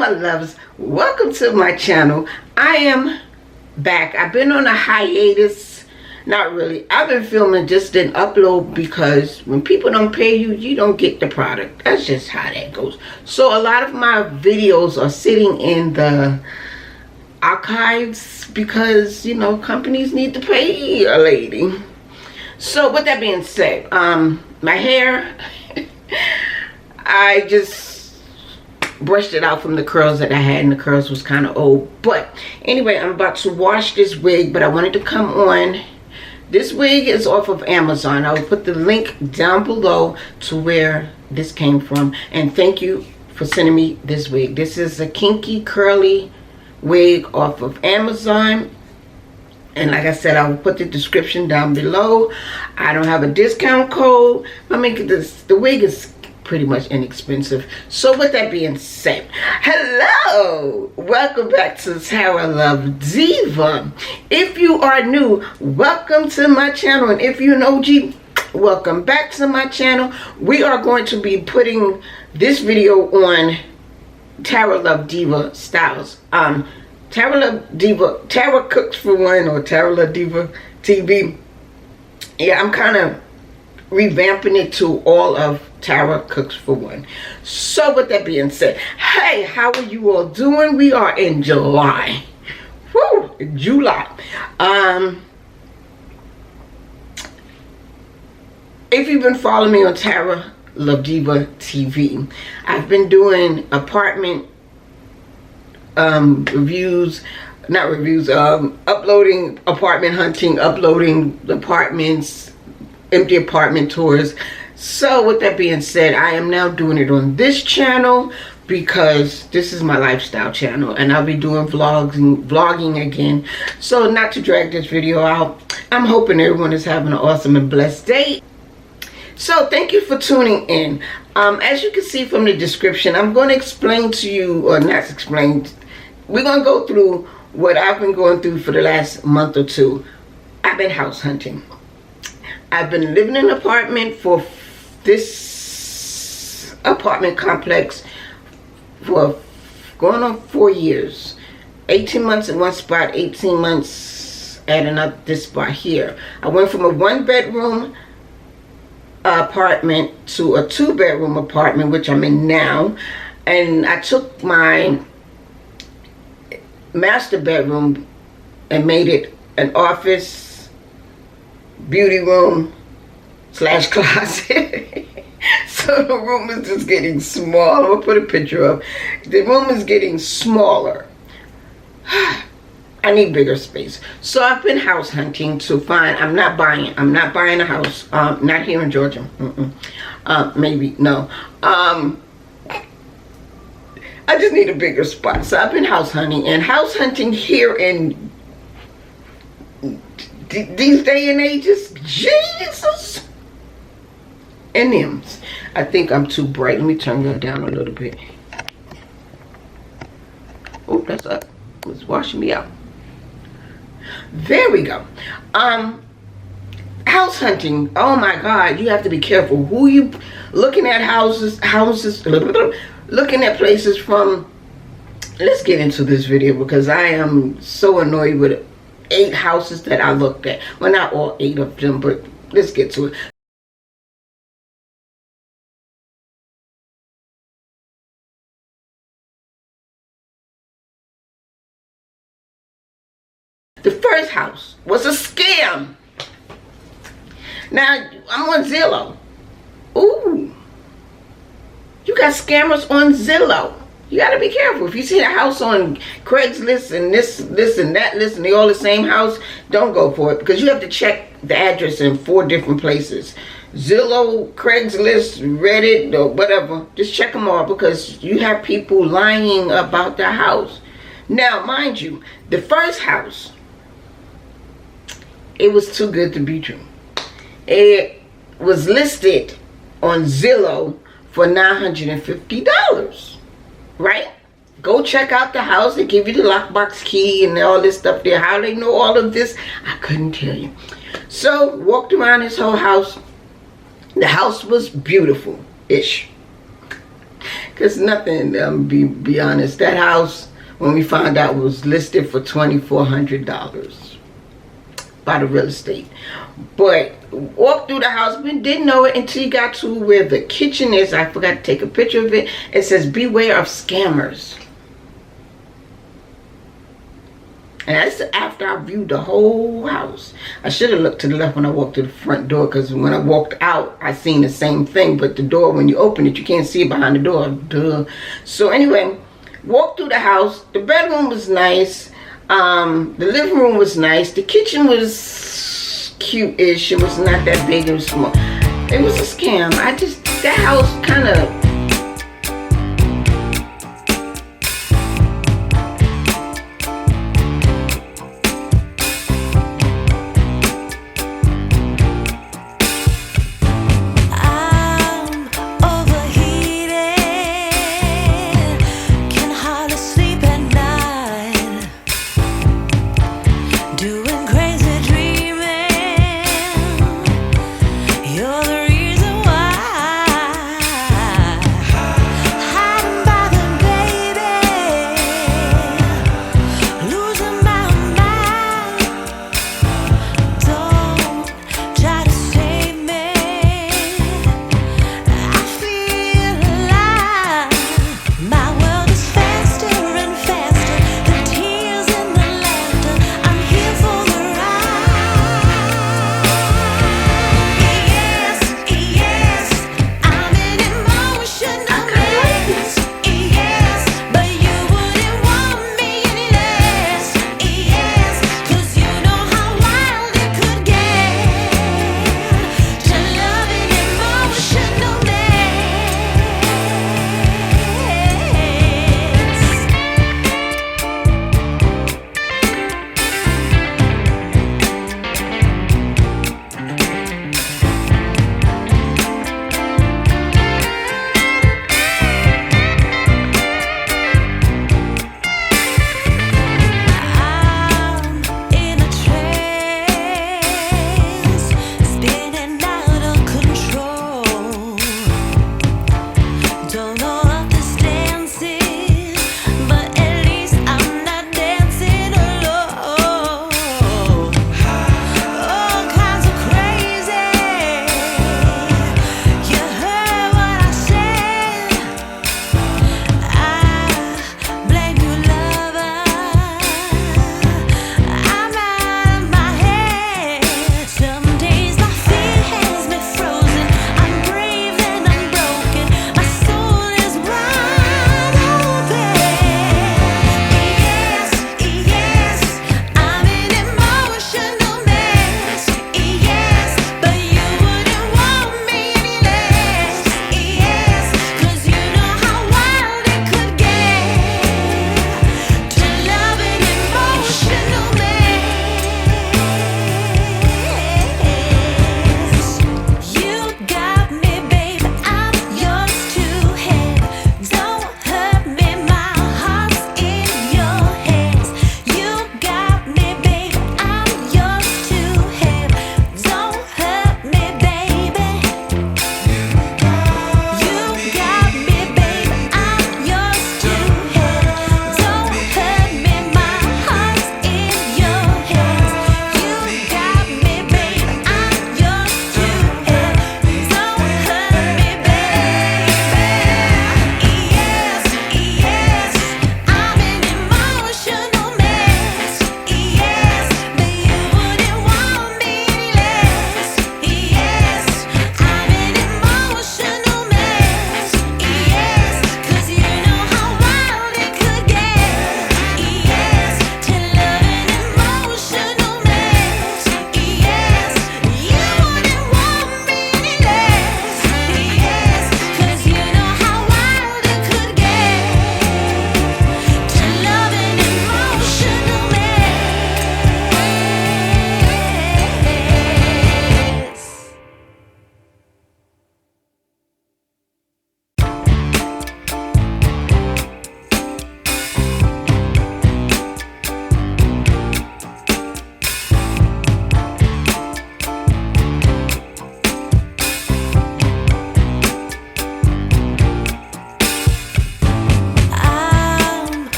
my loves, welcome to my channel. I am back. I've been on a hiatus. Not really. I've been filming, just didn't upload because when people don't pay you, you don't get the product. That's just how that goes. So a lot of my videos are sitting in the archives because, you know, companies need to pay a lady. So with that being said, my hair, I just brushed it out from the curls that I had, and the curls was kind of old. But anyway, I'm about to wash this wig, but I wanted to come on. This wig is off of Amazon. I will put the link down below to where this came from. And thank you for sending me this wig. This is a kinky curly wig off of Amazon. And like I said, I will put the description down below. I don't have a discount code. I mean, the wig is pretty much inexpensive. So with that being said, hello, welcome back to Tara Love Diva. If you are new, welcome to my channel, and if you're an OG, welcome back to my channel. We are going to be putting this video on Tara Love Diva styles. Tara Love Diva, Tara Cooks for One, or Tara Love Diva TV. Yeah, I'm kind of revamping it to all of Tara Cooks for One. So with that being said, hey, how are you all doing? We are in July. Woo, July. If you've been following me on Tara Love Diva TV, I've been doing apartment reviews, not reviews, uploading apartment hunting, uploading apartments, empty apartment tours. So with that being said, I am now doing it on this channel because this is my lifestyle channel, and I'll be doing vlogging again. So not to drag this video out, I'm hoping everyone is having an awesome and blessed day. So thank you for tuning in. As you can see from the description, I'm going to explain to you, or not explain, we're going to go through what I've been going through for the last month or two. I've been house hunting. I've been living in an apartment for this apartment complex for going on 4 years. 18 months in one spot, 18 months at this spot here. I went from a 1-bedroom apartment to a 2-bedroom apartment, which I'm in now. And I took my master bedroom and made it an office, beauty room / closet. So the room is just getting small. I'm gonna put a picture up. The room is getting smaller. I need bigger space. So I've been house hunting to find, I'm not buying a house, not here in Georgia. Maybe, no. I just need a bigger spot. So I've been house hunting, and house hunting here in these day and ages, Jesus, and them's. I think I'm too bright. Let me turn that down a little bit. Oh, that's up. It's washing me out. There we go. House hunting. Oh my God, you have to be careful who you looking at. Houses, looking at places from. Let's get into this video because I am so annoyed with 8 houses that I looked at. Well, not all 8 of them, but let's get to it. The first house was a scam. Now, I'm on Zillow. Ooh. You got scammers on Zillow. You got to be careful. If you see a house on Craigslist and this and that list and they all the same house, don't go for it, because you have to check the address in 4 different places. Zillow, Craigslist, Reddit, or whatever. Just check them all, because you have people lying about the house. Now, mind you, the first house, it was too good to be true. It was listed on Zillow for $950. Right? Go check out the house. They give you the lockbox key and all this stuff there. How they know all of this, I couldn't tell you. So, walked around this whole house. The house was beautiful-ish. Cause nothing. Be honest. That house, when we found out, was listed for $2,400 by the real estate. But walked through the house, we didn't know it until you got to where the kitchen is. I forgot to take a picture of it. It says, "Beware of scammers." And that's after I viewed the whole house. I should have looked to the left when I walked to the front door, because when I walked out, I seen the same thing. But the door, when you open it, you can't see it behind the door. Duh. So anyway, walked through the house. The bedroom was nice. The living room was nice. The kitchen was cute-ish. It was not that big. It was small. It was a scam. That house kind of...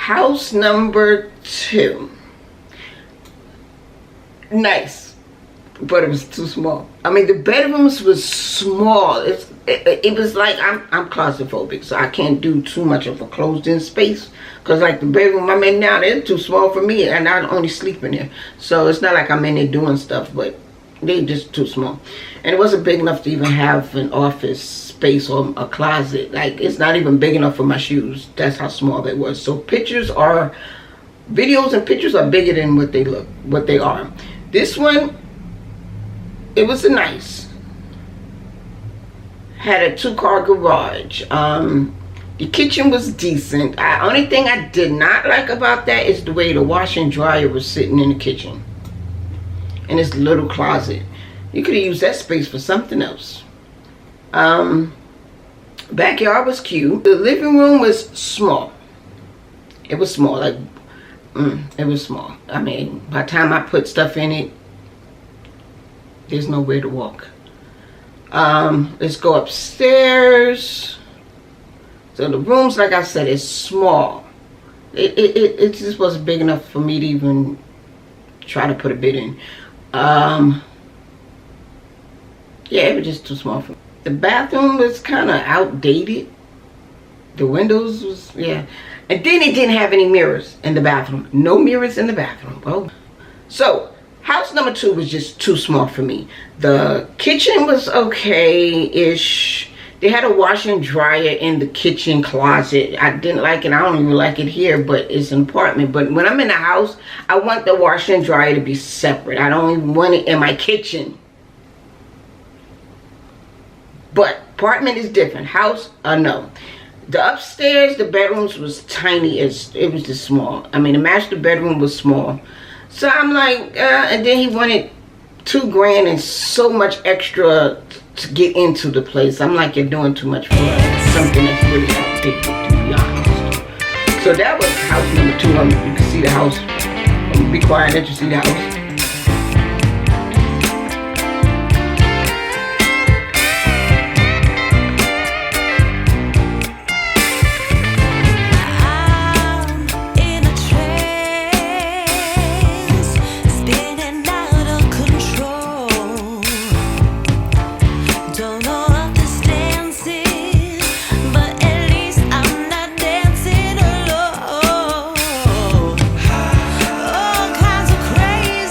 house number 2. Nice, but it was too small. I mean, the bedrooms was small. It was like, I'm claustrophobic, so I can't do too much of a closed-in space. Because like the bedroom I'm in now, they're too small for me, and I only sleep in there. So it's not like I'm in there doing stuff, but they just too small. And it wasn't big enough to even have an office space or a closet. Like, it's not even big enough for my shoes. That's how small it was. So videos and pictures are bigger than what they are. This one, it was nice. Had a 2-car garage. The kitchen was decent. Only thing I did not like about that is the way the washer and dryer was sitting in the kitchen. In this little closet. You could have used that space for something else. Backyard was cute. The living room was small. It was small. Like, it was small. I mean, by the time I put stuff in it, there's nowhere to walk. Let's go upstairs. So the rooms, like I said, is small. It just wasn't big enough for me to even try to put a bed in. Yeah, it was just too small for me. The bathroom was kind of outdated. The windows was, yeah. And then it didn't have any mirrors in the bathroom. No mirrors in the bathroom. Oh. So, house number 2 was just too small for me. The kitchen was okay-ish. They had a washer and dryer in the kitchen closet. I didn't like it. I don't even like it here, but it's an apartment. But when I'm in the house, I want the washer and dryer to be separate. I don't even want it in my kitchen. But apartment is different. House, no. The upstairs, the bedrooms was tiny. It was just small. I mean, the master bedroom was small. So I'm like, and then he wanted $2 grand and so much extra to get into the place. I'm like, you're doing too much for something that's really outdated, to be honest. So that was house number 2. You can see the house. I'm gonna be quiet, let you see the house. Crazy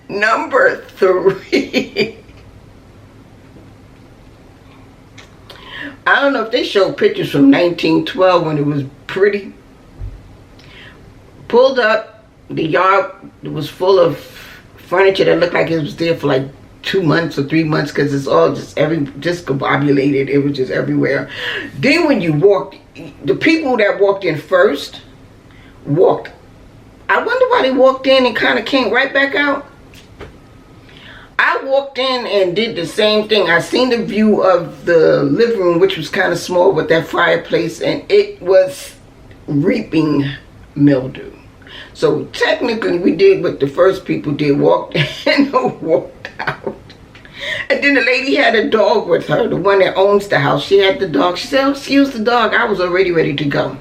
Number 3. I don't know if they showed pictures from 1912 when it was pretty. Pulled up, the yard was full of furniture that looked like it was there for like 2 months or 3 months, because it's all just discombobulated. It was just everywhere. Then when you walked, the people that walked in first walked. I wonder why they walked in and kind of came right back out. I walked in and did the same thing. I seen the view of the living room, which was kind of small with that fireplace, and it was reaping mildew. So technically we did what the first people did, walked in and walked out. And then the lady had a dog with her, the one that owns the house. She had the dog. She said, excuse the dog. I was already ready to go.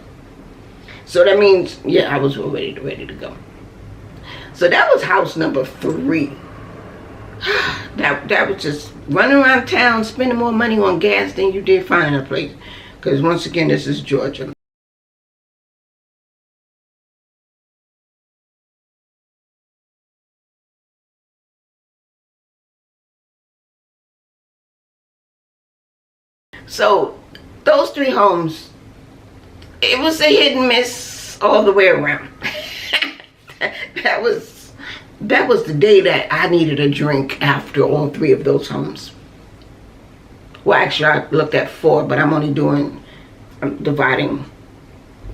So that means, yeah, I was already ready to go. So that was house number 3. That was just running around town, spending more money on gas than you did finding a place. Because once again, this is Georgia. So those 3 homes, it was a hit and miss all the way around. That was the day that I needed a drink after all 3 of those homes. Well, actually, I looked at 4, but I'm dividing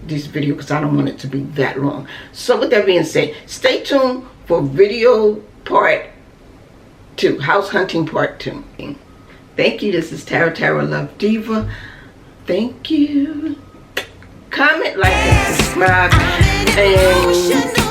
this video because I don't want it to be that long. So with that being said, stay tuned for video part 2, house hunting part 2. Thank you. This is Tara Love Diva. Thank you. Comment, like, and subscribe. And